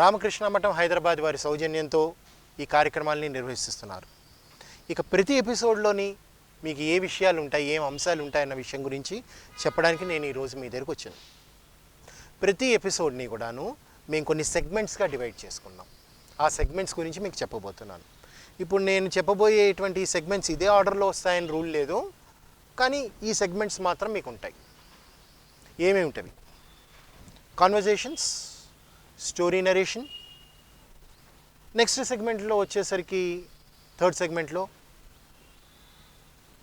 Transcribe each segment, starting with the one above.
రామకృష్ణ మఠం హైదరాబాద్ వారి సౌజన్యంతో ఈ కార్యక్రమాలని నిర్వహిస్తున్నారు. ఇక ప్రతి ఎపిసోడ్లోని మీకు ఏ విషయాలు ఉంటాయి, ఏం అంశాలు ఉంటాయన్న విషయం గురించి చెప్పడానికి నేను ఈరోజు మీ దగ్గరకు వచ్చాను. ప్రతి ఎపిసోడ్ని కూడాను మేము కొన్ని సెగ్మెంట్స్గా డివైడ్ చేసుకున్నాం. ఆ సెగ్మెంట్స్ గురించి మీకు చెప్పబోతున్నాను. ఇప్పుడు నేను చెప్పబోయేటువంటి ఈ సెగ్మెంట్స్ ఇదే ఆర్డర్లో వస్తాయని రూల్ లేదు, కానీ ఈ సెగ్మెంట్స్ మాత్రం మీకు ఉంటాయి. ఏమేమి ఉంటాయి? Conversations, story narration. నెక్స్ట్ సెగ్మెంట్లో వచ్చేసరికి థర్డ్ సెగ్మెంట్లో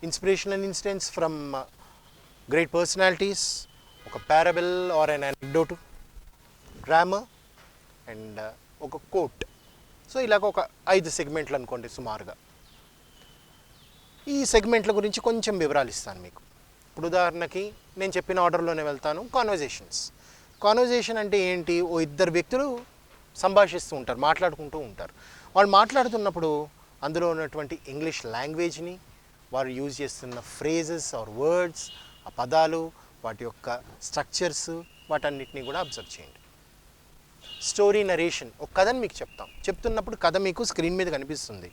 inspirational incidents from great personalities, ఒక parable or an anecdote, grammar and ఒక కోట్. సో ఇలాగ ఒక 5 సెగ్మెంట్లు అనుకోండి సుమారుగా. ఈ సెగ్మెంట్ల గురించి కొంచెం వివరాలు ఇస్తాను మీకు. ఇప్పుడు ఉదాహరణకి నేను చెప్పిన ఆర్డర్లోనే వెళ్తాను. కాన్వర్జేషన్ అంటే ఏంటి? ఓ ఇద్దరు వ్యక్తులు సంభాషిస్తూ ఉంటారు, మాట్లాడుకుంటూ ఉంటారు. వాళ్ళు మాట్లాడుతున్నప్పుడు అందులో ఉన్నటువంటి ఇంగ్లీష్ లాంగ్వేజ్ని, వారు యూజ్ చేస్తున్న ఫ్రేజెస్ ఆర్ వర్డ్స్, ఆ పదాలు, వాటి యొక్క స్ట్రక్చర్స్, వాటన్నిటిని కూడా అబ్జర్వ్ చేయండి. స్టోరీ నరేషన్, ఒక కథని మీకు చెప్తున్నప్పుడు కథ మీకు స్క్రీన్ మీద కనిపిస్తుంది.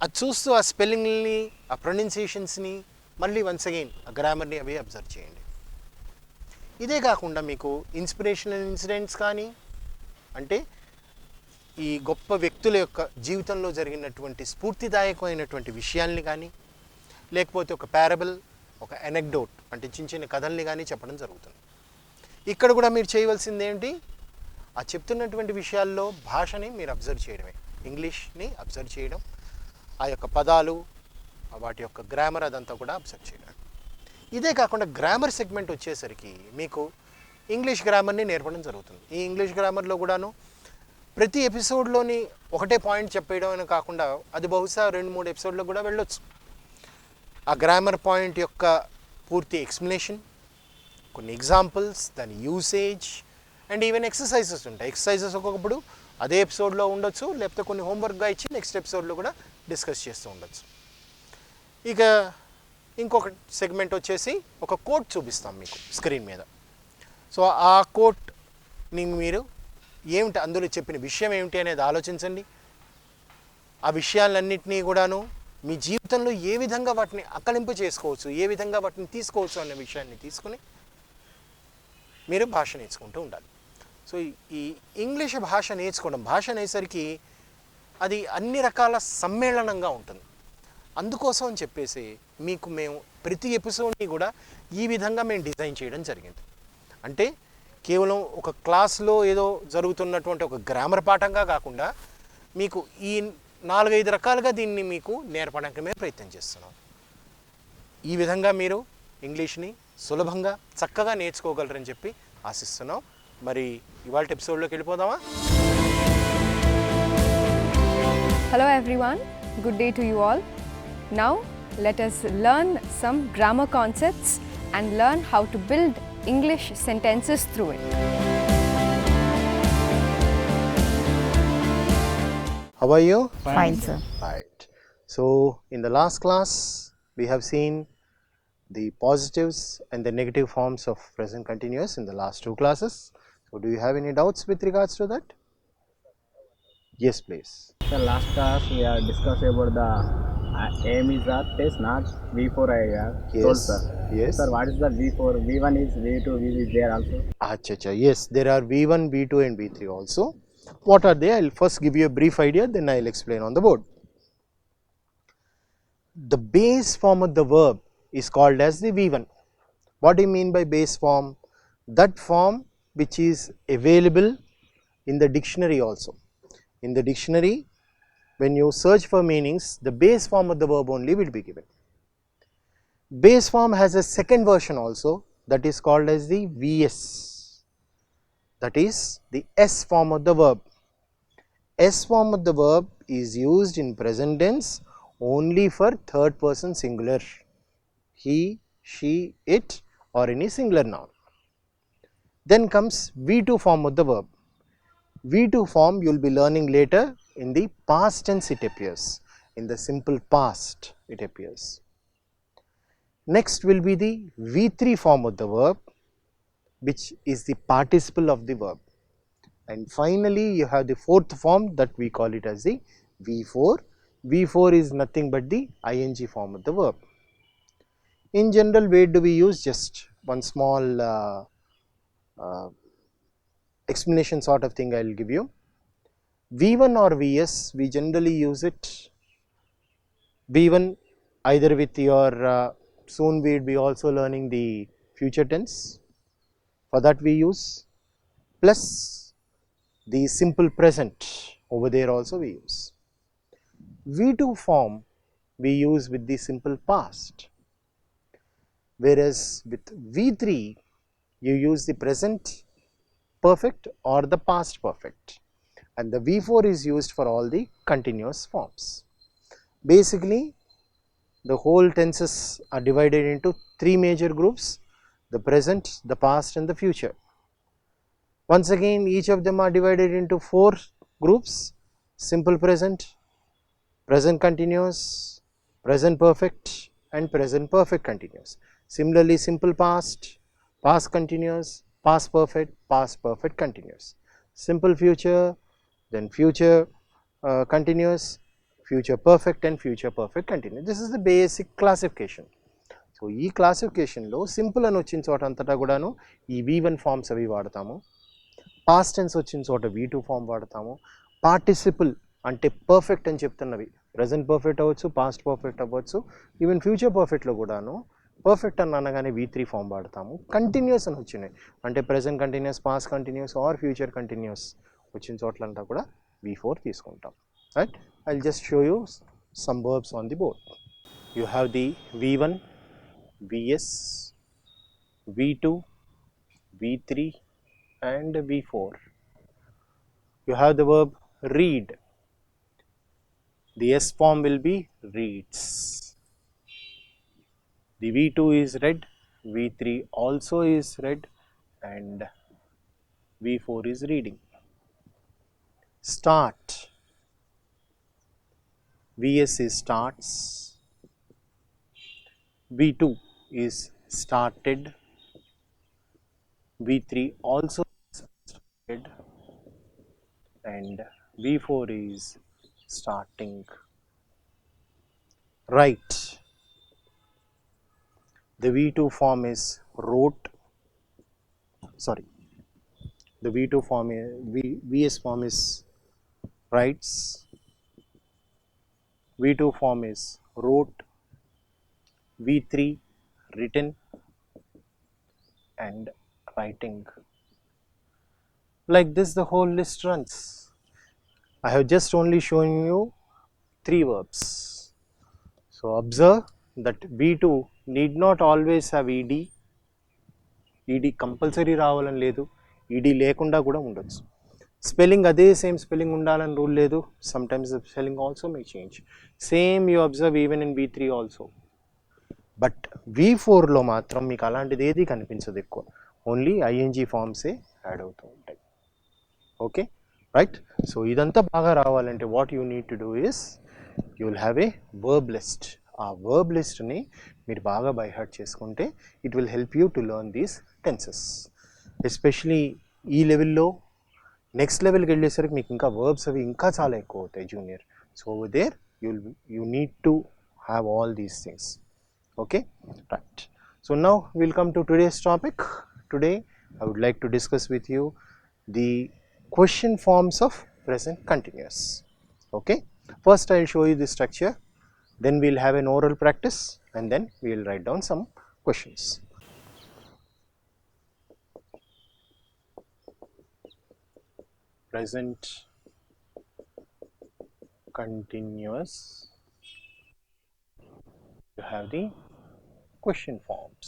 అది చూస్తూ ఆ స్పెల్లింగ్ని, ఆ ప్రొనౌన్సియేషన్స్ని, మళ్ళీ వన్స్ అగైన్ ఆ గ్రామర్ని అవి అబ్జర్వ్ చేయండి. ఇదే కాకుండా మీకు ఇన్స్పిరేషనల్ ఇన్సిడెంట్స్ కానీ, అంటే ఈ గొప్ప వ్యక్తుల యొక్క జీవితంలో జరిగినటువంటి స్ఫూర్తిదాయకమైనటువంటి విషయాల్ని కానీ, లేకపోతే ఒక పారబుల్, ఒక అనెక్డోట్ అంటే చిన్న చిన్న కథల్ని కానీ చెప్పడం జరుగుతుంది. ఇక్కడ కూడా మీరు చేయవలసింది ఏంటి? ఆ చెప్తున్నటువంటి విషయాల్లో భాషని మీరు అబ్జర్వ్ చేయడమే, ఇంగ్లీష్ని అబ్జర్వ్ చేయడం, ఆ యొక్క పదాలు, వాటి యొక్క గ్రామర్ అదంతా కూడా అబ్జర్వ్ చేయడం. ఇదే కాకుండా గ్రామర్ సెగ్మెంట్ వచ్చేసరికి మీకు ఇంగ్లీష్ గ్రామర్ని నేర్పడం జరుగుతుంది. ఈ ఇంగ్లీష్ గ్రామర్లో కూడాను ప్రతి ఎపిసోడ్లోని ఒకటే పాయింట్ చెప్పేయడం అని కాకుండా అది బహుశా 2-3 ఎపిసోడ్లో కూడా వెళ్ళొచ్చు. ఆ గ్రామర్ పాయింట్ యొక్క పూర్తి ఎక్స్ప్లెనేషన్, కొన్ని ఎగ్జాంపుల్స్, దాని యూసేజ్ అండ్ ఈవెన్ ఎక్సర్సైజెస్ ఉంటాయి. ఎక్సర్సైజెస్ ఒక్కొక్కప్పుడు అదే ఎపిసోడ్లో ఉండొచ్చు, లేకపోతే కొన్ని హోంవర్క్గా ఇచ్చి నెక్స్ట్ ఎపిసోడ్లో కూడా డిస్కస్ చేస్తూ ఉండొచ్చు. ఇక ఇంకొక సెగ్మెంట్ వచ్చేసి ఒక కోట్ చూపిస్తాం మీకు స్క్రీన్ మీద. సో ఆ కోట్ని మీరు ఏమిటి, అందులో చెప్పిన విషయం ఏమిటి అనేది ఆలోచించండి. ఆ విషయాలన్నింటినీ కూడాను మీ జీవితంలో ఏ విధంగా వాటిని అకలింపు చేసుకోవచ్చు, ఏ విధంగా వాటిని తీసుకోవచ్చు అనే విషయాన్ని తీసుకుని మీరు భాష నేర్చుకుంటూ ఉండాలి. సో ఈ ఇంగ్లీష్ భాష నేర్చుకోవడం, భాష అనేసరికి అది అన్ని రకాల సమ్మేళనంగా ఉంటుంది. అందుకోసం అని చెప్పేసి మీకు మేము ప్రతి ఎపిసోడ్ని కూడా ఈ విధంగా మేము డిజైన్ చేయడం జరిగింది. అంటే కేవలం ఒక క్లాస్లో ఏదో జరుగుతున్నటువంటి ఒక గ్రామర్ పాఠంగా కాకుండా మీకు ఈ 4-5 రకాలుగా దీన్ని మీకు నేర్పడానికి మేము ప్రయత్నం చేస్తున్నాం. ఈ విధంగా మీరు ఇంగ్లీష్ని సులభంగా చక్కగా నేర్చుకోగలరని చెప్పి ఆశిస్తున్నాం. మరి ఇవాళ ఎపిసోడ్లోకి వెళ్ళిపోదామా? Hello everyone, good day to you all. Now let us learn some grammar concepts and learn how to build English sentences through it. How are you? Fine, sir. Right. So in the last class we have seen the positives and the negative forms of present continuous in the last 2 classes. So do you have any doubts with regards to that? Yes, please. Sir, last class we have discussed about the aim is the test, not V4 I have told, sir. Yes. Sir, what is the V4? V1 is V2, V is there also. Acha. Yes, there are V1, V2 and V3 also. What are they? I'll first give you a brief idea, then I'll explain on the board. The base form of the verb is called as the V1. What do you mean by base form? That form which is available in the dictionary also. In the dictionary, when you search for meanings, the base form of the verb only will be given. Base form has a second version also, that is called as the VS. That is the S form of the verb. S form of the verb is used in present tense only for third person singular, he, she, it or any singular noun. Then comes V2 form of the verb. V2 form you will be learning later. In the past tense it appears, in the simple past it appears. Next will be the V3 form of the verb, which is the participle of the verb. and finally you have the fourth form that we call it as the V4. V4 is nothing but the ing form of the verb. In general, where do we use? Just one small explanation sort of thing I will give you. V1 or Vs, we generally use it V1 either with your soon we will be also learning the future tense, for that we use, plus the simple present, over there also we use. V2 form we use with the simple past, whereas with V3 you use the present perfect or the past perfect, and the V4 is used for all the continuous forms. Basically, the whole tenses are divided into three major groups: the present, the past and the future. Once again, each of them are divided into four groups: simple present, present continuous, present perfect and present perfect continuous. Similarly, simple past, past continuous, past perfect continuous. Simple future, then future continuous, future perfect and future perfect continuous. This is the basic classification. So ఈ క్లాసిఫికేషన్లో simple అని వచ్చిన చోట అంతటా కూడాను ఈ V1 forms అవి వాడతాము, past tense వచ్చిన చోట V2 ఫామ్ వాడతాము, పార్టిసిపుల్ అంటే పర్ఫెక్ట్ అని చెప్తున్నవి ప్రజెంట్ పర్ఫెక్ట్ అవ్వచ్చు, పాస్ట్ పర్ఫెక్ట్ అవ్వచ్చు, ఈవెన్ ఫ్యూచర్ పర్ఫెక్ట్లో కూడాను పర్ఫెక్ట్ అని అనగానే V3 ఫామ్ వాడతాము. కంటిన్యూస్ అని వచ్చినాయి అంటే present continuous, past continuous or future continuous వచ్చిన చోట్లంతా కూడా V4 తీసుకుంటాం. Right, I will just show you some verbs on the board. You have the V1, Vs, V2, V3 and V4. You have the verb read. The S form will be reads. The V2 is read, V3 also is read and V4 is reading. Start. Vs is starts, V2 is started, V3 also started and V4 is starting. Write. The V2 form is wrote, sorry, the V2 form is, Vs form is writes, V2 form is wrote, V3 written and writing. Like this the whole list runs. I have just only shown you three verbs. So observe that V2 need not always have ed. ed compulsory రావాలని లేదు, ed లేకుండా కూడా ఉండొచ్చు. Spelling అదే same spelling ఉండాలని rule లేదు, sometimes the spelling also may change. Same you observe even in V3 also. But V4లో మాత్రం మీకు అలాంటిది ఏది కనిపించదు ఎక్కువ, ఓన్లీ ing ఫామ్సే యాడ్ అవుతూ ఉంటాయి. Okay, right. సో ఇదంతా బాగా రావాలంటే what you need to do is you will have a verb list. ఆ వర్బ్ లిస్ట్ని మీరు బాగా బై హార్ట్ చేసుకుంటే it will help you to learn these tenses. Especially ఈ లెవెల్లో నెక్స్ట్ లెవెల్కి వెళ్ళేసరికి మీకు ఇంకా వర్బ్స్ అవి ఇంకా చాలా ఎక్కువ అవుతాయి junior. So there you need to have all these things. Okay, right. So now we'll come to today's topic. Today I would like to discuss with you the question forms of present continuous. Okay, first I'll show you the structure, then we'll have an oral practice and then we'll write down some questions. Present continuous, you have the question forms.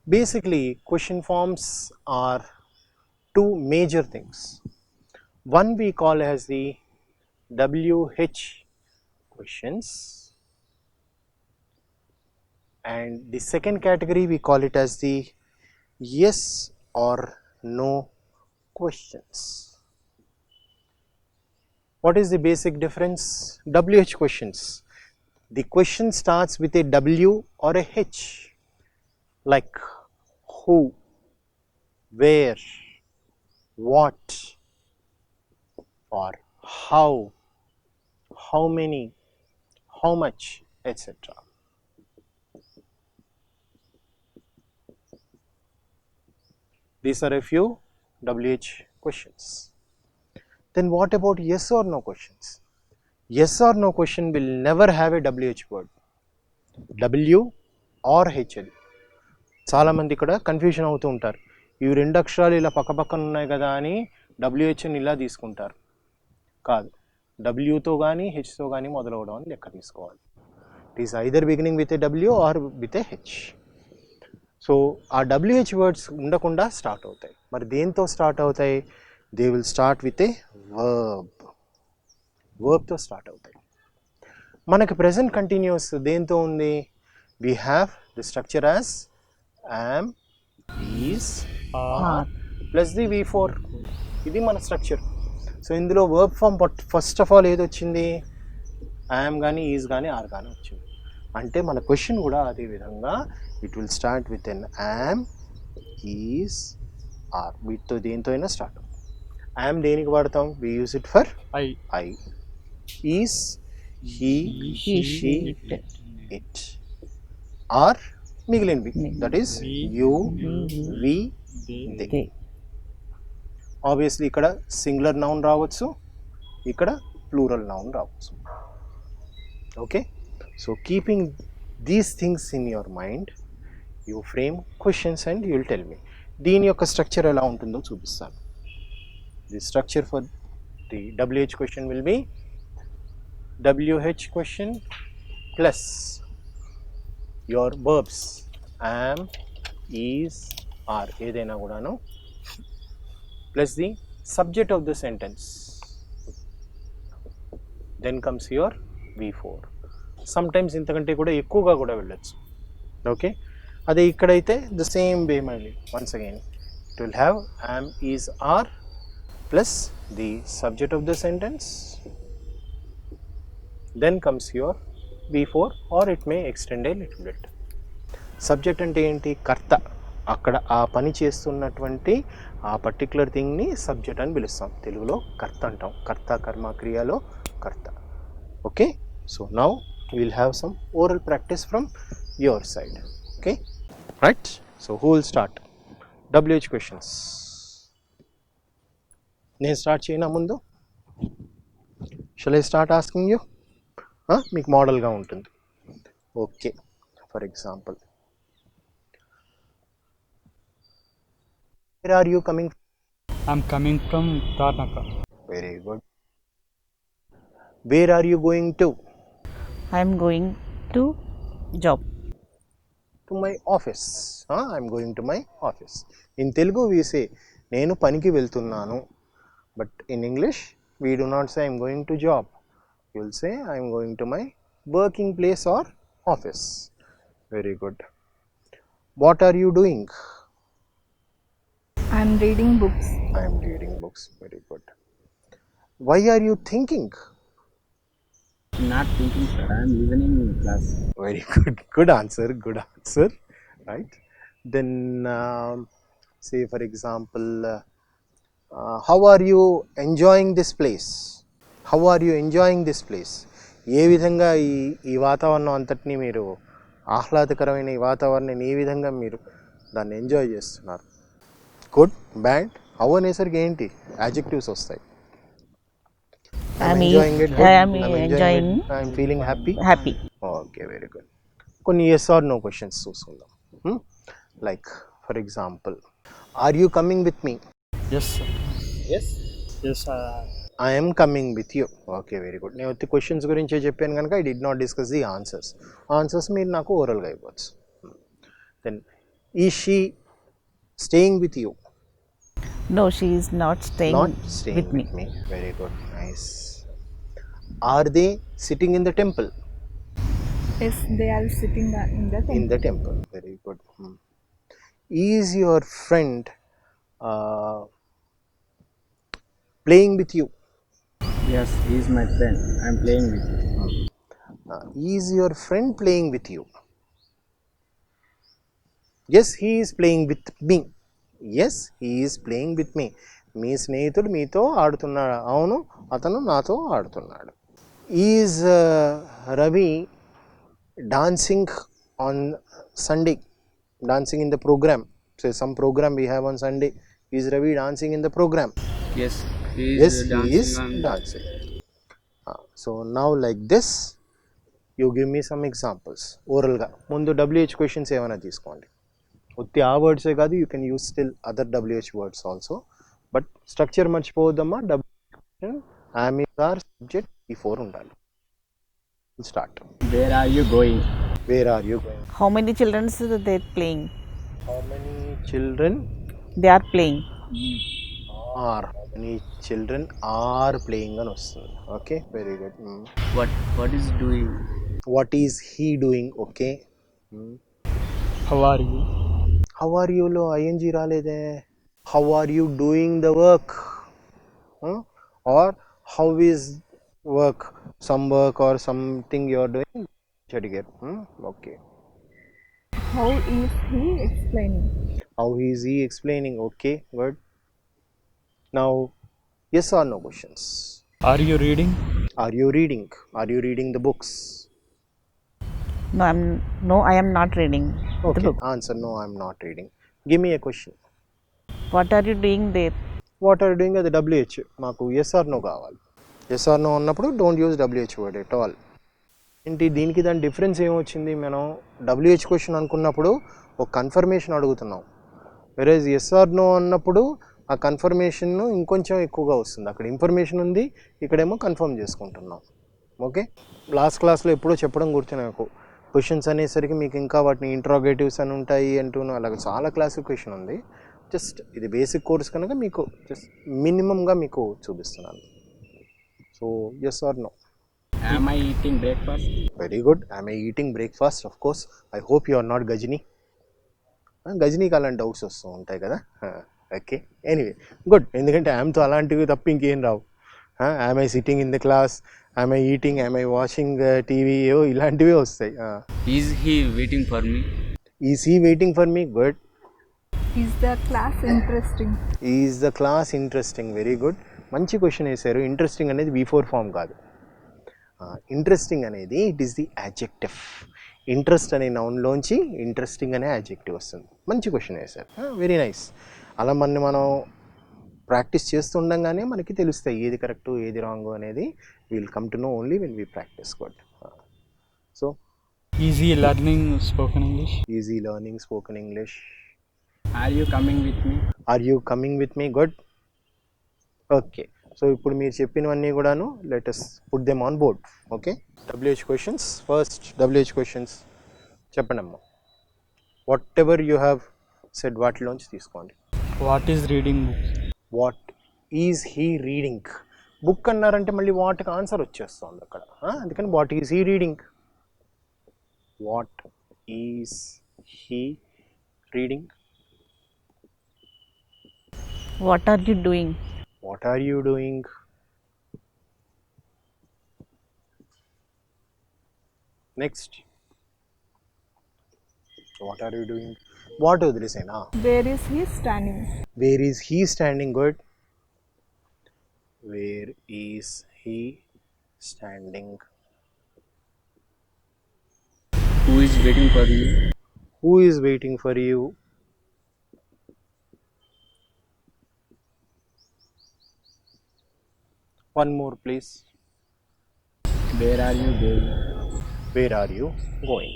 Basically, question forms are two major things. One we call as the WH questions, and the second category we call it as the yes or no questions. What is the basic difference? WH questions, the question starts with a W or a H, like who, where, what, or how many, how much, etc. These are a few WH questions. Then what about yes or no questions? Yes or no question will never have a WH word. W or HL. చాలా మంది ఇక్కడ confusion అవుతూ ఉంటారు. ఈ రెండు అక్షరాలు ఇలా పక్కపక్కన ఉన్నాయి కదా అని WHని ఇలా తీసుకుంటారు. కాదు, Wతో కానీ హెచ్తో కానీ మొదలవడం అని లెక్క తీసుకోవాలి. It is either beginning with a W or with a H. So ఆ WH వర్డ్స్ ఉండకుండా స్టార్ట్ అవుతాయి. మరి దేంతో స్టార్ట్ అవుతాయి? They will start with a వర్బ్తో స్టార్ట్ అవుతాయి. మనకి ప్రెజెంట్ కంటిన్యూస్ దేంతో ఉంది? We have the structure as am, is, are plus the V4. ఇది మన స్ట్రక్చర్. సో ఇందులో verb form first of all ఏది వచ్చింది? am కానీ ఈజ్ కానీ ఆర్ కానీ వచ్చింది. అంటే మన క్వశ్చన్ కూడా అదే విధంగా it will start with an am, is, are. వీటితో దేంతో అయినా స్టార్ట్ అవుతుంది. am దేనికి వాడతాం? We use it for I. Is he, she, it. Are మిగిలినవి, that is you, we, they. Obviously ఇక్కడ సింగులర్ నౌన్ రావచ్చు, ఇక్కడ ప్లూరల్ నౌన్ రావచ్చు. Okay, so keeping these things in your mind you frame questions and you will tell me. దీని యొక్క structure ఎలా ఉంటుందో చూపిస్తాను. The structure for the WH question will be WH question plus your verbs am, is, are ఏదైనా కూడాను plus the subject of the sentence, then comes your V4. sometimes ఇంతకంటే కూడా ఎక్కువగా కూడా వెళ్ళచ్చు. ఓకే, అదే ఇక్కడైతే the same way మళ్ళీ once again it will have am, is, are plus the subject of the sentence, then comes your V4 or it may extend a little bit. Subject అంటే ఏంటి? కర్త. అక్కడ ఆ పని చేస్తున్నటువంటి ఆ పర్టిక్యులర్ థింగ్ని సబ్జెక్ట్ అని పిలుస్తాం. తెలుగులో కర్త అంటాం. కర్త, కర్మ, క్రియలో కర్త. Okay, so now will have some oral practice from your side. Okay, right. So who will start WH questions? నేను స్టార్ట్ చేయనా ముందు? Shall I start asking you? మీకు మోడల్గా ఉంటుంది. Okay, for example, where are you coming from? I'm coming from Karnataka. Very good. Where are you going to? I'm going to job. To my office. I'm going to my office. In Telugu we say నేను పనికి వెళ్తున్నాను. But in English we do not say I'm going to job. You will say I'm going to my working place or office. Very good. What are you doing? I'm reading books. I am reading books. Very good. Why are you thinking? Not thinking, sir. I am listening in class. Very good. Good answer. Good answer. Right. Then say for example, how are you enjoying this place? How are you enjoying this place? ఏ విధంగా ఈ వాతావరణం అంతటినీ మీరు ఆహ్లాదకరమైన ఈ వాతావరణాన్ని ఏ విధంగా మీరు దాన్ని ఎంజాయ్ చేస్తున్నారు? గుడ్, బ్యాడ్, హౌ అనేసరికి ఏంటి? యాడ్జెక్టివ్స్ వస్తాయి. I'm enjoying it. I am enjoying. I am feeling happy. Happy. Okay, very good. కొన్ని yes or no questions చూసుకుందాం. Like for example, are you coming with me? Yes, sir. Yes. Yes, I am coming with you. Okay, very good. నేను వచ్చి questions గురించే చెప్పాను కనుక I did not discuss the answers. Answers మీరు నాకు ఓరల్గా ఇవ్వచ్చు. Then is she staying with you? No, she is not staying, Not staying with me. Very good, nice. Are they sitting in the temple? Yes, they are sitting in the In the temple. Very good. Is your friend playing with you? Yes, he is my friend. I am playing with him. Is your friend playing with you? Yes, he is playing with me. Yes, he is playing with me. మీ స్నేహితుడు మీతో ఆడుతున్నాడు. అవును, అతను నాతో ఆడుతున్నాడు. Is Ravi dancing on Sunday, dancing in the program. Say some program we have on Sunday. Is Ravi dancing in the program? Yes, he Yes, is he dancing is on dancing. So now like this, you give me some examples. Oral ga. Mundu WH questions evana teeskondi. Utti aa words e kaadu, you can use still other WH words also. But structure marchipovodamma. WH am is our subject before undali. We'll start. Where are you going? Where are you going? How many children they playing? How many children They are playing. are? How many children are playing అని వస్తుంది. Okay, very good. What is doing? What is he doing? Okay. How are you? How are you లో ing రాలేదే. How are you doing the work? Or how is work? Some work or something you are doing. అడిగారు. Okay. How is he explaining? How is he explaining? Okay, good. Now, yes or no questions. Are you reading? Are you reading? Are you reading the books? No, I am not reading the Okay, book. answer no, I'm not reading. Give me a question. What are you doing there? What are you doing at the WH? మాకు yes or no కావాలి. Yes or no అన్నప్పుడు don't use WH word at all. ఏంటి దీనికి దాని difference ఏమొచ్చింది? మనం WH question అనుకున్నప్పుడు ఒక కన్ఫర్మేషన్ అడుగుతున్నాం. వెరేజ్ ఎస్ ఆర్ నో అన్నప్పుడు ఆ కన్ఫర్మేషన్ ఇంకొంచెం ఎక్కువగా వస్తుంది. అక్కడ ఇన్ఫర్మేషన్ ఉంది, ఇక్కడేమో కన్ఫర్మ్ చేసుకుంటున్నాం. ఓకే, లాస్ట్ క్లాస్లో ఎప్పుడో చెప్పడం గుర్తు నాకు. క్వశ్చన్స్ అనేసరికి మీకు ఇంకా వాటిని ఇంట్రాగేటివ్స్ అని ఉంటాయి అంటూను అలాగే చాలా క్లాసిఫికేషన్ ఉంది. జస్ట్ ఇది బేసిక్ కోర్స్ కనుక మీకు జస్ట్ మినిమంగా మీకు చూపిస్తున్నాను. So yes or no. Am I eating breakfast? Very good. Am I eating breakfast? Of course. I hope you are not Gajini. గజనీకి అలాంటి డౌట్స్ వస్తూ ఉంటాయి కదా. Okay, anyway good. ఎందుకంటే ఐఎమ్తో అలాంటివి తప్ప ఇంకేం రావు. Am I sitting in the class, am I eating, am I watching TV, ఇలాంటివే వస్తాయి. Is he waiting for me? Is he waiting for me? Good. Is the class interesting? Is the class interesting? Very good. మంచి question వేశారు. Interesting అనేది before form కాదు. Interesting అనేది it is the adjective. Interest అనే నౌన్లోంచి interesting అనే adjective వస్తుంది. మంచి question వేశారు. Very nice. అలా మనం ప్రాక్టీస్ చేస్తుండగానే మనకి తెలుస్తాయి ఏది కరెక్టు ఏది రాంగ్ అనేది. Will come to know only when we practise. Good. So Easy learning spoken English. Easy learning spoken English. Are you coming with me? Are you coming with me? Good. Okay, so ఇప్పుడు మీరు చెప్పినవన్నీ కూడాను let us put them on board. Okay, WH questions. First WH questions చెప్పండి అమ్మా. Whatever you have said వాటిలోంచి తీసుకోండి. What is reading books? What is he reading? Book అన్నారంటే మళ్ళీ వాటికి ఆన్సర్ వచ్చేస్తుంది అక్కడ. అందుకని what is he reading? What is he reading? What are you doing? What are you doing? Next. What are you doing? What వదిలేసేనా? Where is he standing? Where is he standing? Good. Where is he standing? Who is waiting for you? Who is waiting for you? One more please. Where are you going? Where are you going?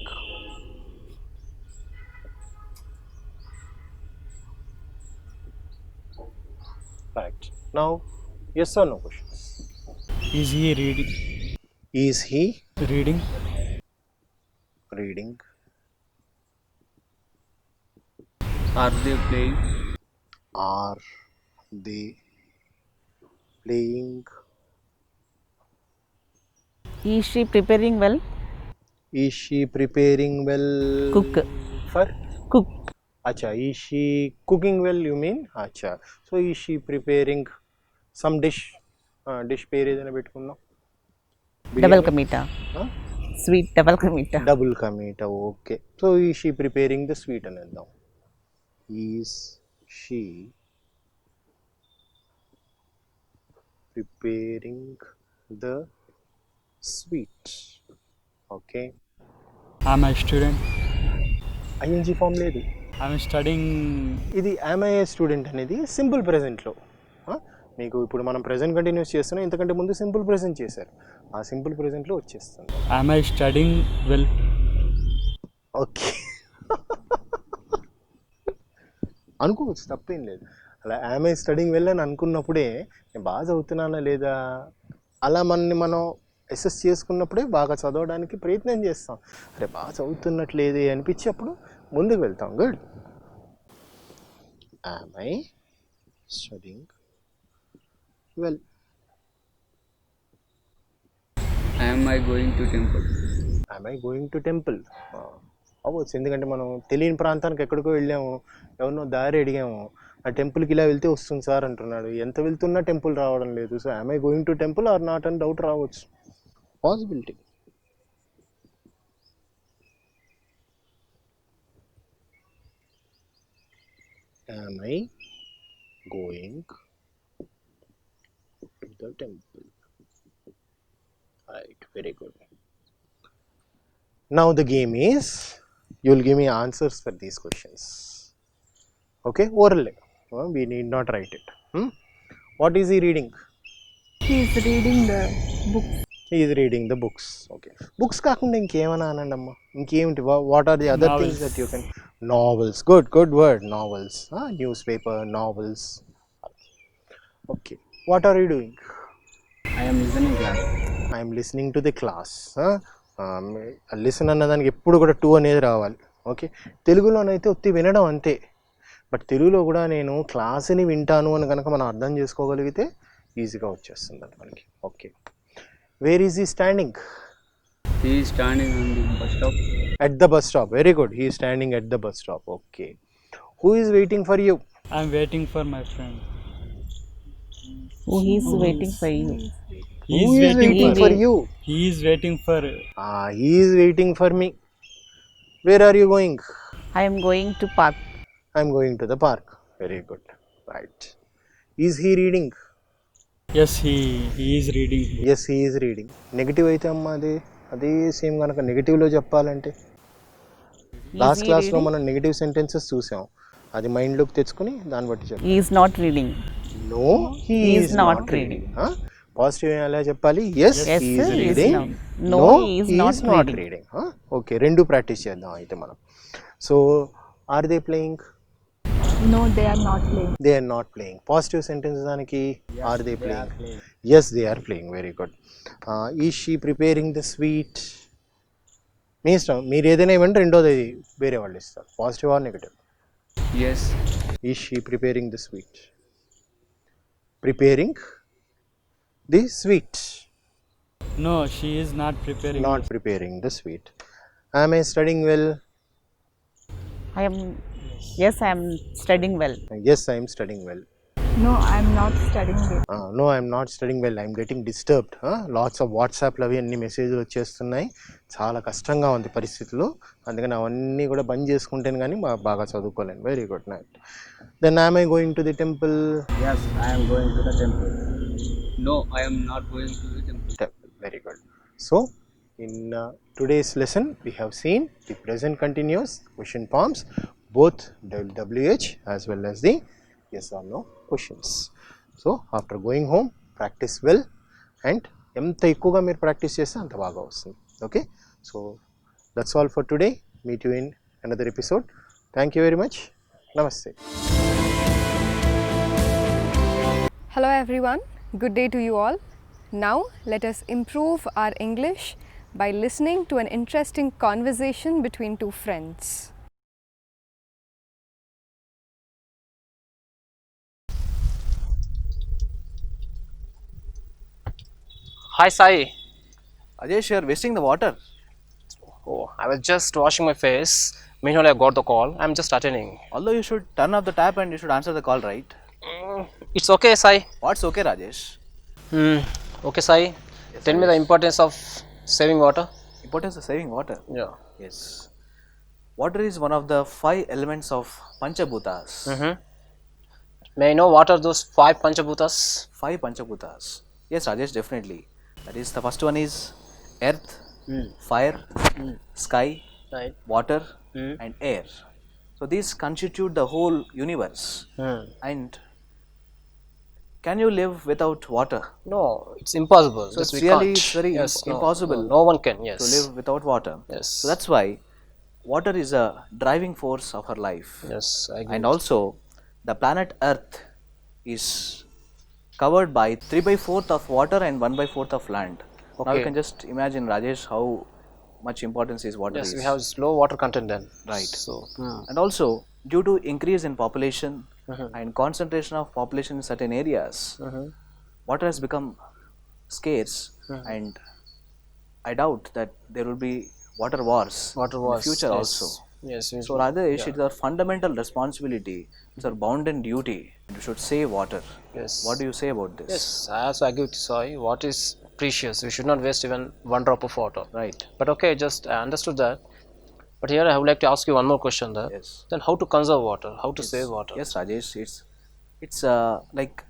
Right. Now, yes or no questions. Is he reading? Is he Reading? reading? Are they playing? Are they playing? Is she preparing well? Is she preparing well? Cook. For? Cook. Acha, is she cooking well you mean? Acha. So is she preparing some dish? Dish పేరు ఏదైనా పెట్టుకుందాం. Double ka meeta. Sweet double ka meeta. Double కా meetha. Okay, so ఈ she preparing the sweet అని వెళ్దాం. Is she preparing the sweet? Okay. Am I student? ing form లేదు. I'm studying. ఇది am I a student అనేది simple ప్రెజెంట్లో. మీకు ఇప్పుడు మనం ప్రెజెంట్ కంటిన్యూస్ చేస్తున్నాం, ఇంతకంటే ముందు సింపుల్ ప్రెజెంట్ చేశారు, ఆ సింపుల్ ప్రెజెంట్లో వచ్చేస్తుంది. Am I studying well? Okay. అనుకోవచ్చు, తప్పేం లేదు. అలా am I studying well అని అనుకున్నప్పుడే నేను బాగా చదువుతున్నానా లేదా అలా మనం అసెస్ చేసుకున్నప్పుడే బాగా చదవడానికి ప్రయత్నం చేస్తాం. అరే బాగా చదువుతున్నట్లేదే అనిపించి అప్పుడు ముందుకు వెళ్తాం. Good. am I studying well? Am I going to temple? am I going to temple? అవ్వచ్చు, ఎందుకంటే మనం తెలియని ప్రాంతానికి ఎక్కడికో వెళ్ళాము, ఎవరినో దారి అడిగాము, ఆ టెంపుల్కి ఇలా వెళ్తే వస్తుంది సార్ అంటున్నాడు, ఎంత వెళ్తున్నా టెంపుల్ రావడం లేదు. So am I going to temple or not అని డౌట్ రావచ్చు, possibility. am I going to the temple? Right, very good. Now the game is, you will give me answers for these questions. Okay, orally. We need not write it. What is he reading? He is reading the book. He is reading the books. Okay. Books కాకుండా ఇంకేమైనా అనండి అమ్మా, ఇంకేమిటి? What are the other things that you can? Novels. Good word. Novels. Newspaper, novels. Okay. What are you doing? I am listening class. I am listening to the class. Listen అన్నదానికి ఎప్పుడు కూడా to అనేది రావాలి. Okay, తెలుగులోనైతే ఒత్తి వినడం అంతే, but తెలుగులో కూడా నేను క్లాస్ని వింటాను అని కనుక మనం అర్థం చేసుకోగలిగితే ఈజీగా వచ్చేస్తుంది అది మనకి. Okay, where is he standing? He is standing on the bus stop. At the bus stop. Very good. He is standing at the bus stop. Okay. Who is waiting for you? I'm waiting for my friend. Who is waiting for you? He Who is is waiting for you? He is waiting for. He is waiting for me. Where are you going? I am going to park. I am going to the park. Very good. Right. Is he reading? Yes, he is reading. Yes, he is reading. Negative అయితే అమ్మా అదే same కనుక నెగిటివ్లో చెప్పాలంటే last క్లాస్లో మనం negative sentences చూసాం, అది మైండ్లోకి తెచ్చుకొని దాన్ని బట్టి చెప్పాలి. He is not reading. No, he is not reading. Positive ఎలా చెప్పాలి? Yes he is reading. No, he is not reading. Okay, రెండు ప్రాక్టీస్ చేద్దాం అయితే మనం. So are they playing? No, they are not playing. They are not playing. Positive sentence దానికి are they playing? Yes, they are playing. Very good. Is she preparing the sweet? మీ ఇష్టం, మీరు ఏదైనా ఇవ్వండి, రెండోది వేరే వాళ్ళు ఇస్తారు. Positive or negative? Yes. Is she preparing the sweet? Preparing the sweet. No, she is not preparing. Not preparing the sweet. Am I studying well? Yes, I am studying well. Yes, I am studying well. No, I am not studying it. No, I am not studying well. I am getting disturbed. Lots of WhatsAppలో అవి అన్ని మెసేజ్లు వచ్చేస్తున్నాయి, చాలా కష్టంగా ఉంది పరిస్థితులు, అందుకని అవన్నీ కూడా బంద్ చేసుకుంటేనే కానీ బాగా చదువుకోలేను. Very good night. Then am I going to the temple? Yes, I am going to the temple. No, I am not going to the temple. Very good. So in today's lesson we have seen the present continuous question forms, both WH as well as the yes or no questions. So after going home, practice well, and ఎంత ఎక్కువగా మీరు practice చేస్తే అంత బాగా వస్తుంది. Okay, so that's all for today. Meet you in another episode. Thank you very much. నమస్తే. Hello everyone, good day to you all. Now let us improve our English by listening to an interesting conversation between two friends. Hi Sai. Ajesh, you are wasting the water. Oh, I was just washing my face. Meanwhile, I got the call. I'm just attending. Although you should turn off the tap and you should answer the call, right? It's okay, Sai. What's okay, Rajesh? Okay, Sai. Tell me the importance of saving water. Importance of saving water. Yeah. Yes. water is one of the 5 elements of Panchabhutas. May I know what are those 5 Panchabhutas? 5 Panchabhutas. Yes, Rajesh, definitely. That is, the first one is earth, fire, sky, Right. water, and air. So these constitute the whole universe. And can you live without water? No, it's impossible. So Just it's we really can't. it's very Yes, no, impossible No one can. to Yes. live without water. Yes. So that's why water is a driving force of our life. Yes, I agree. And also the planet Earth is covered by 3/4 of water and 1/4 of land. Now you Okay. can just imagine, Rajesh, how much importance is water Yes, is. we have low water content then. Right. So. And also due to increase in population and concentration of population in certain areas, water has become scarce, and I doubt that there will be water wars Water was. in the future yes. also. Yes. So Rajesh, it's our fundamental responsibility, it's our bounden duty, and we should save water. Yes. What do you say about this? Yes, I also agree with Sai. Water is precious. We should not waste even one drop of water. Right. But okay, just I understood that. But here I would like to ask you one more question. There. Yes. Then how to conserve water? How to save water? Yes, Rajesh, it's like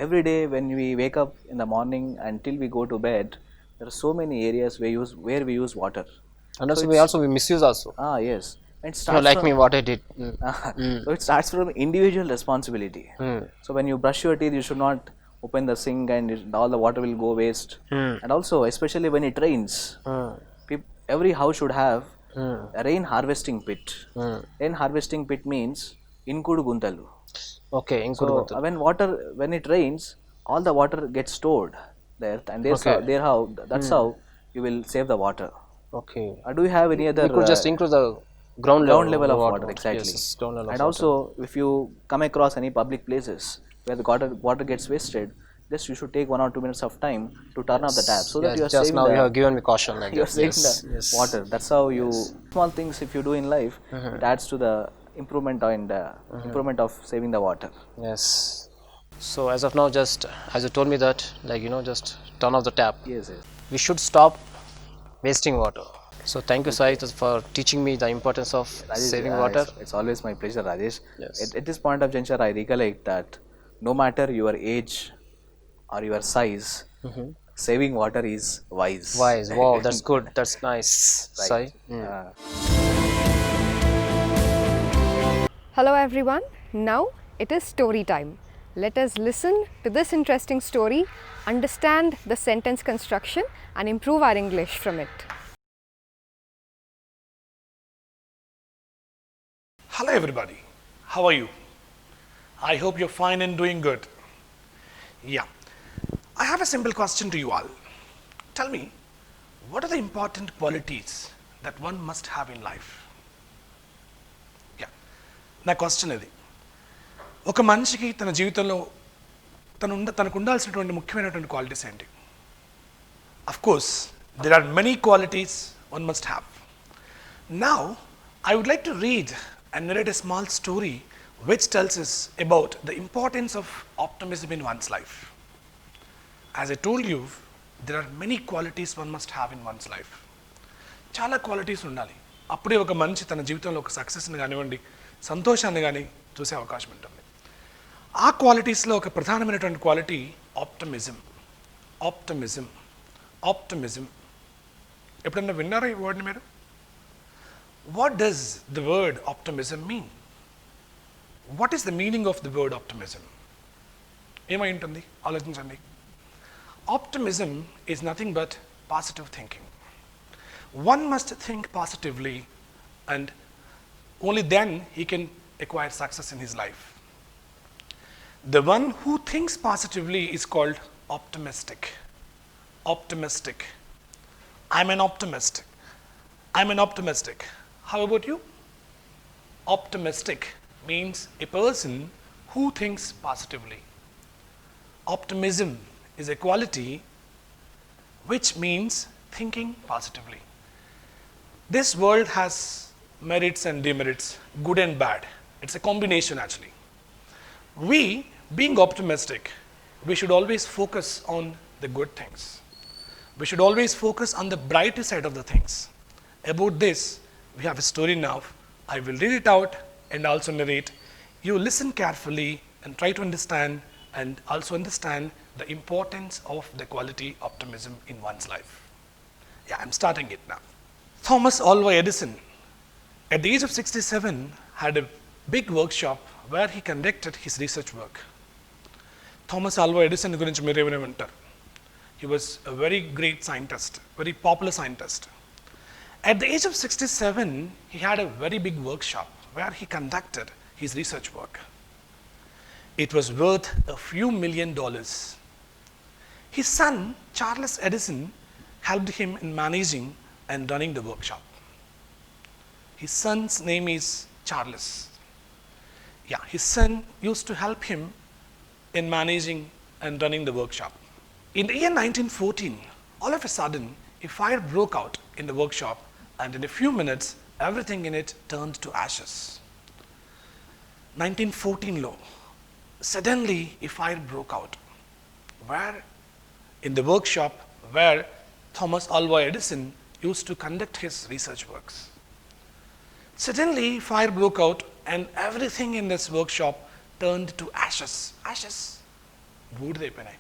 every day when we wake up in the morning until we go to bed, there are so many areas where we use water. And also we misuse also. Ah, yes. And it You know, starts like from, me, what I did. So it starts from individual responsibility. So when you brush your teeth, you should not open the sink and all the water will go waste. And also, especially when it rains, every house should have a rain harvesting pit. Rain harvesting pit means inkudu guntalu. Okay, in So when it rains, all the water gets stored there, and that's how you will save the water. Okay. Do you have any other? We could just increase the ground level of water, exactly. Yes, ground level And of also, if you come across any public places where the water gets wasted, just you should take 1 or 2 minutes of time to turn off the tap, so that you are just saving now you have given me caution like you are that. saving Yes, the yes. water. That's how you small things if you do in life, it adds to the improvement of saving the water. Yes. So as of now, just as you told me that, like just turn off the tap. Yes, yes. We should stop wasting water. So thank you, Sai, for teaching me the importance of saving water. It's always my pleasure, Rajesh. Yes. At this point of juncture, I recollect that no matter your age or your size, saving water is wise. Wise. Wow, that's good. That's nice, Sai. Hello everyone. Now it is story time. Let us listen to this interesting story, understand the sentence construction and improve our English from it. Hello everybody, how are you? I hope you're fine and doing good. Yeah, I have a simple question to you all. Tell me, what are the important qualities that one must have in life? Yeah, నా question ఇది. ఒక మనిషికి తన జీవితంలో తనకు ఉండాల్సినటువంటి ముఖ్యమైనటువంటి qualities ఏంటి? Of course, there are many qualities one must have. Now, I would like to read and narrate a small story which tells us about the importance of optimism in one's life. As I told you, there are many qualities one must have in one's life. చాలా qualities ఉండాలి, అప్పుడే ఒక మనిషి తన జీవితంలో ఒక సక్సెస్ని కానివ్వండి, సంతోషాన్ని కానీ చూసే అవకాశం ఉంటుంది. ఆ క్వాలిటీస్లో ఒక ప్రధానమైనటువంటి క్వాలిటీ ఆప్టమిజం. ఆప్టమిజం ఆప్టమిజం ఎప్పుడన్నా విన్నారా ఈ వర్డ్ని మీరు? What does the word optimism mean? What is the meaning of the word optimism? ఏమై ఉంటుంది ఆలోచించండి. Optimism is nothing but positive thinking. One must think positively, and only then he can acquire success in his life. The one who thinks positively is called optimistic. Optimistic. I'm an optimist. I'm an optimistic. How about you? Optimistic means a person who thinks positively. Optimism is a quality which means thinking positively. This world has merits and demerits, good and bad. It's a combination actually. We, being optimistic, we should always focus on the good things. We should always focus on the brighter side of the things. About this, we have a story now I will read it out and also narrate. You listen carefully and try to understand, and also understand the importance of the quality optimism in one's life. Yeah, I'm starting it now. Thomas Alva Edison, at the age of 67, had a big workshop where he conducted his research work. Thomas Alva Edison గురించి మీరు ఏమైనా వింటారు. He was a very great scientist, very popular scientist. At the age of 67, he had a very big workshop where he conducted his research work. It was worth a few $1 million. His son, Charles Edison, helped him in managing and running the workshop. His son's name is Charles. Yeah, his son used to help him in managing and running the workshop. In the year 1914, all of a sudden, a fire broke out in the workshop, and in a few minutes, everything in it turned to ashes. 1914 law. Suddenly, a fire broke out where in the workshop where Thomas Alva Edison used to conduct his research works. Suddenly, fire broke out and everything in this workshop turned to ashes. Ashes. బూడిదైపోయినాయి.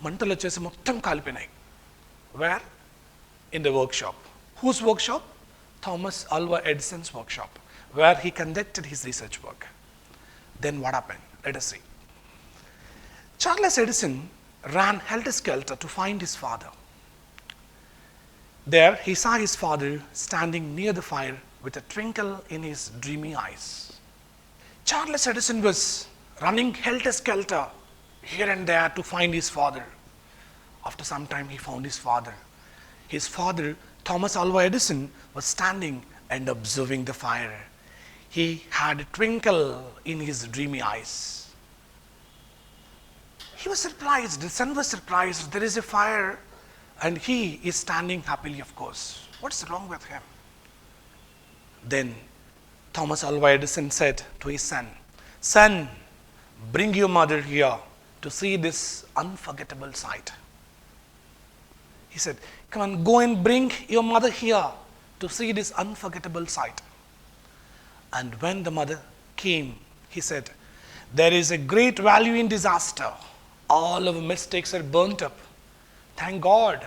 మంటలు వచ్చేసి మొత్తం కాలిపోయినాయి. Where? In the workshop. Whose workshop? Thomas Alva Edison's workshop, where he conducted his research work. Then what happened? Let us see. Charles Edison ran helter-skelter to find his father. There he saw his father standing near the fire with a twinkle in his dreamy eyes. Charles Edison was running helter-skelter here and there to find his father. After some time he found his father. His father, Thomas Alva Edison, was standing and observing the fire. He had a twinkle in his dreamy eyes. He was surprised, the son was surprised, there is a fire and he is standing happily, of course. What's wrong with him? Then Thomas Alva Edison said to his son, "Son, bring your mother here to see this unforgettable sight." He said, "Come on, go and bring your mother here to see this unforgettable sight." And when the mother came, he said, "There is a great value in disaster. All our mistakes are burnt up. Thank God,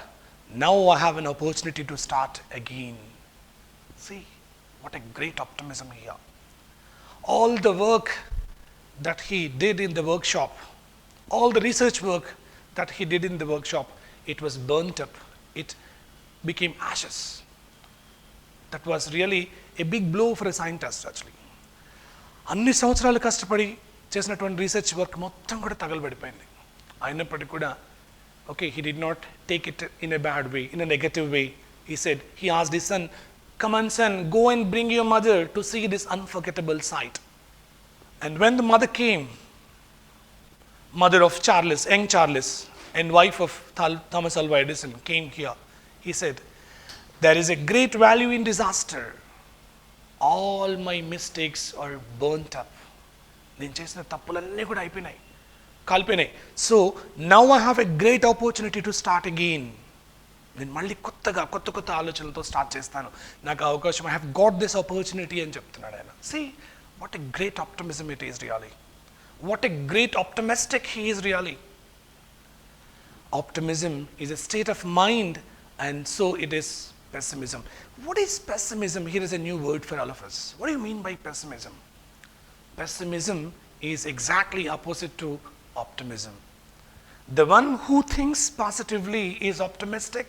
now I have an opportunity to start again." See, what a great optimism here. All the work that he did in the workshop, all the research work that he did in the workshop, it was burnt up. It became ashes. That was really a big blow for a scientist actually. అన్ని సంవత్సరాలు కష్టపడి చేసినటువంటి research work మొత్తం కూడా తగలబడిపోయింది. అయినప్పటికీ కూడా okay, he did not take it in a bad way, in a negative way. He said, he asked his son, "Come on son, go and bring your mother to see this unforgettable sight." And when the mother came, mother of Charles, young Charles, and wife of Thomas Alva Edison came here, he said, "There is a great value in disaster. All my mistakes are burnt up." నేను చేసిన తప్పులన్నీ కూడా అయిపోయినాయి, కాలిపోయినాయి. So now I have a great opportunity to start again. నేను మళ్ళీ కొత్త కొత్త ఆలోచనలతో స్టార్ట్ చేస్తాను, నాకు అవకాశం, I have got this opportunity అని చెప్తున్నాడు ఆయన. See what a great optimism it is really. What a great optimistic he is really. Optimism is a state of mind, and so it is pessimism. What is pessimism? Here is a new word for all of us. What do you mean by pessimism? Pessimism is exactly opposite to optimism. The one who thinks positively is optimistic.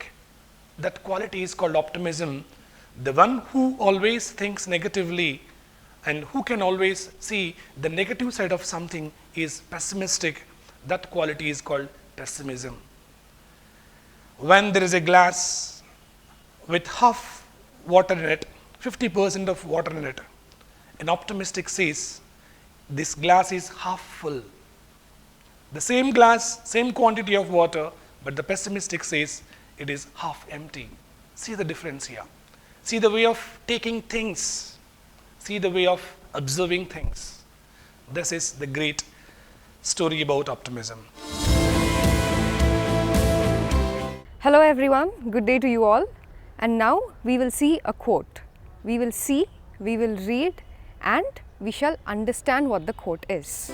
That quality is called optimism. The one who always thinks negatively and who can always see the negative side of something is pessimistic. That quality is called pessimism. When there is a glass with half water in it, 50% of water in it, an optimistic says, this glass is half full. The same glass, same quantity of water, but the pessimistic says it is half empty. See the difference here. See the way of taking things. See the way of observing things. This is the great story about optimism. Hello everyone, good day to you all. And now we will see a quote. We will see we will read and we shall understand what the quote is.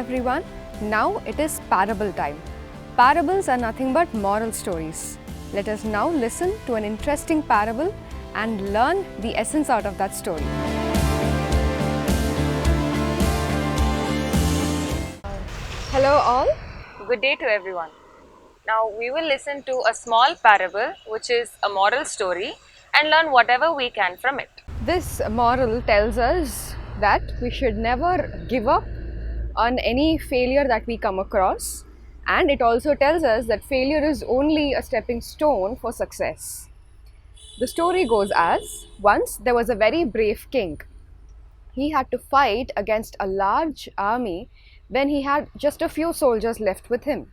everyone. Now it is parable time. Parables are nothing but moral stories. Let us now listen to an interesting parable and learn the essence out of that story. Hello all. Good day to everyone. Now we will listen to a small parable which is a moral story and learn whatever we can from it. This moral tells us that we should never give up on any failure that we come across, and it also tells us that failure is only a stepping stone for success. The story goes as, once there was a very brave king. He had to fight against a large army when he had just a few soldiers left with him.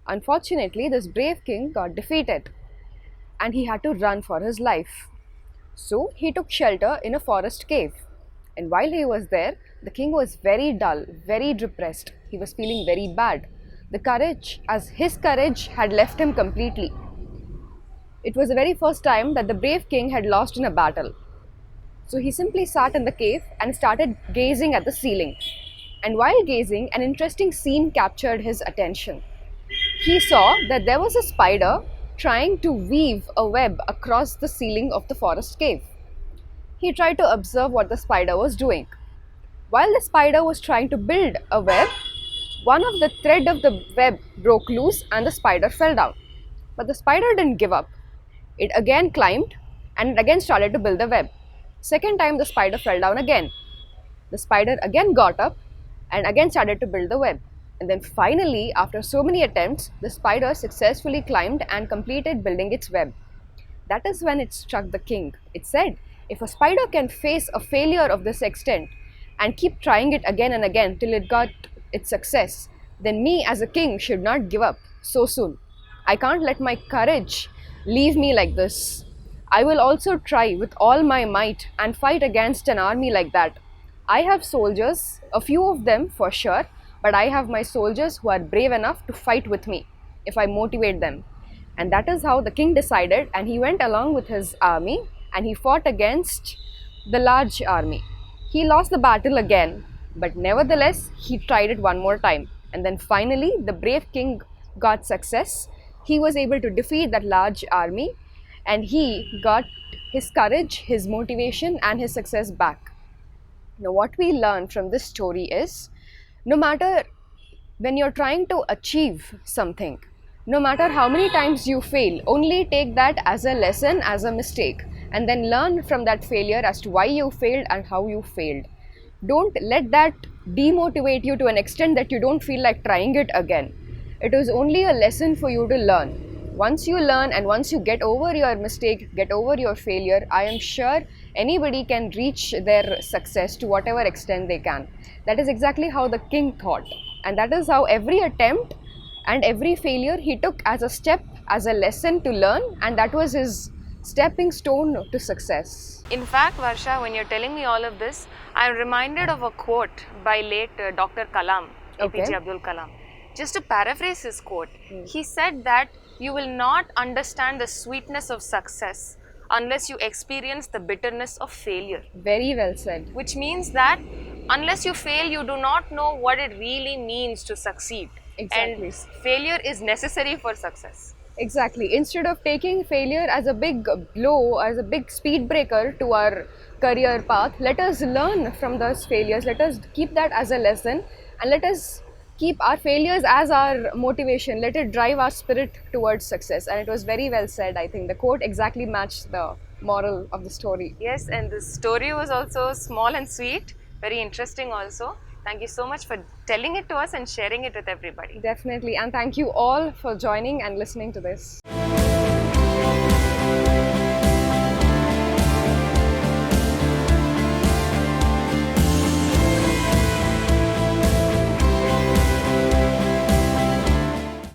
Unfortunately, this brave king got defeated and he had to run for his life. So he took shelter in a forest cave. And while he was there, the king was very dull, very depressed. He was feeling very bad. His courage had left him completely. It was the very first time that the brave king had lost in a battle. So he simply sat in the cave and started gazing at the ceiling. And while gazing, an interesting scene captured his attention. He saw that there was a spider trying to weave a web across the ceiling of the forest cave. He tried to observe what the spider was doing. While the spider was trying to build a web, one of the thread of the web broke loose and the spider fell down. But the spider didn't give up. It again climbed and it again started to build the web. Second time the spider fell down again. The spider again got up and again started to build the web. And then finally, after so many attempts, the spider successfully climbed and completed building its web. That is when it struck the king. It said, if a spider can face a failure of this extent and keep trying it again and again till it got its success, then me as a king should not give up so soon. I can't let my courage leave me like this. I will also try with all my might and fight against an army like that. I have soldiers, a few of them for sure, but I have my soldiers who are brave enough to fight with me if I motivate them. And that is how the king decided, and he went along with his army and he fought against the large army. He lost the battle again, but nevertheless he tried it one more time. And then finally the brave king got success. He was able to defeat that large army and he got his courage, his motivation and his success back. Now what we learn from this story is, no matter when you're trying to achieve something, no matter how many times you fail, only take that as a lesson, as a mistake, and then learn from that failure as to why you failed and how you failed. Don't let that demotivate you to an extent that you don't feel like trying it again. It is only a lesson for you to learn. Once you learn and once you get over your mistake, get over your failure, I am sure anybody can reach their success to whatever extent they can. That is exactly how the king thought. And that is how every attempt and every failure he took as a step, as a lesson to learn, and that was his stepping stone to success. In fact, Varsha, when you're telling me all of this, I'm reminded of a quote by late Dr. Kalam, APJ Abdul Kalam. Just to paraphrase his quote, he said that you will not understand the sweetness of success unless you experience the bitterness of failure. Very well said. Which means that unless you fail, you do not know what it really means to succeed. Exactly. And failure is necessary for success. Exactly. Instead of taking failure as a big blow, as a big speed breaker to our career path, let us learn from those failures. Let us keep that as a lesson and let us keep our failures as our motivation. Let it drive our spirit towards success. And it was very well said. I think the quote exactly matched the moral of the story. Yes, and the story was also small and sweet, very interesting also. Thank you so much for telling it to us and sharing it with everybody. Definitely, and thank you all for joining and listening to this.